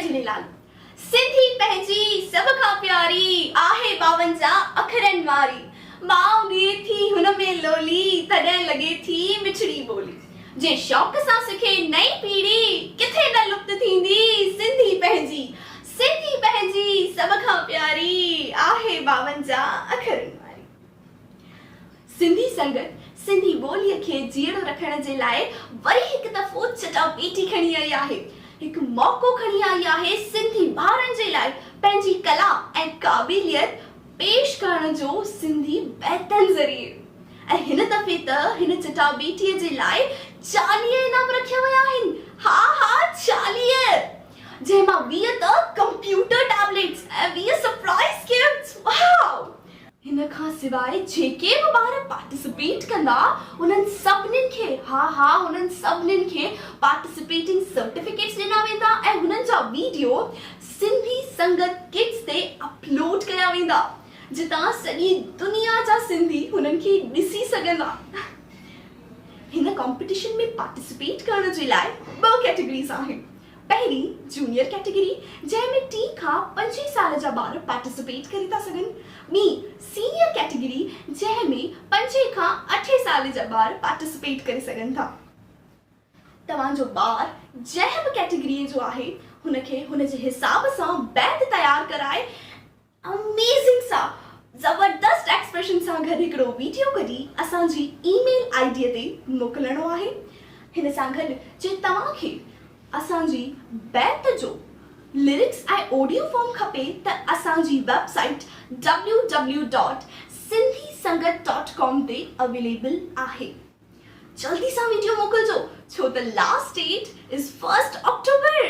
झूलेलाल। सिंधी पंहिंजी सभ खां प्यारी आहे 52 अखरनि वारी। मां ॾिए थी हुन में लोली तॾहिं लॻे थी मिठड़ी ॿोली। जे शौक़ सां सिखे नई पीढ़ी किथे न लुप्त थींदी सिंधी पंहिंजी सभ खां प्यारी आहे 52 अखरनि वारी। सिंधी संगत सिंधी ॿोलीअ खे जीअरो रखण जे लाइ वरी हिकु दफ़ो चटाभेटी खणी आई आहे। हिकु मौक़ो खणी आई आहे सिंधी ॿारनि जे लाइ पंहिंजी कला ऐं क़ाबिलियत पेश करण जो सिंधी बैतनि ज़रिए। ऐं हिन दफ़े त हिन चटाभेटीअ जे लाइ 40 इनाम रखिया विया आहिनि। हा 40, जंहिंमां 20 त कंप्यूटर टैबलेट्स ऐं 20 सरप्राइज़ गिफ्ट्स। वाओ! हिन खां सवाइ जेके बि ॿार पार्टिसिपेट कंदा उन्हनि सभिनीनि खे पार्टिसिपेटिंग सर्टिफिकेट्स ॾिना वेंदा ऐं हुननि जा वीडियो सिंधी संगत किड्स ते अपलोड कया वेंदा, जितां सॼी दुनिया जा सिंधी हुननि खे ॾिसी सघंदा। हिन कॉम्पिटिशन में पार्टिसिपेट करण जे लाइ 2 कैटेगरीज़ आहिनि। पहिरीं जूनियर कैटेगरी, जंहिंमें 3 खां 25 साल जा ॿार पार्टिसिपेट करे था सघनि। ॿी सीनियर कैटेगरी, जंहिंमें 5 खां 8 साल जा ॿार पार्टिसिपेट करे सघनि था। तव्हांजो ॿार जंहिं बि कैटेगरीअ जो आहे हुनखे हुनजे हिसाब सां बैत तयार कराए अमेज़िंग सां ज़बरदस्त एक्सप्रेशन सां गॾु हिकिड़ो वीडियो कढी असांजी ईमेल आईडीअ ते मोकिलणो आहे। हिन सां गॾु जे तव्हांखे असांजी बैत जो लिरिक्स ऐं ऑडियो फॉर्म खपे त असांजी वेबसाइट www.sindhisangat.com ते अवेलेबल आहे। जल्दी सां वीडियो मोकिलजो छो त लास्ट डेट इज़ 1 अक्टूबर।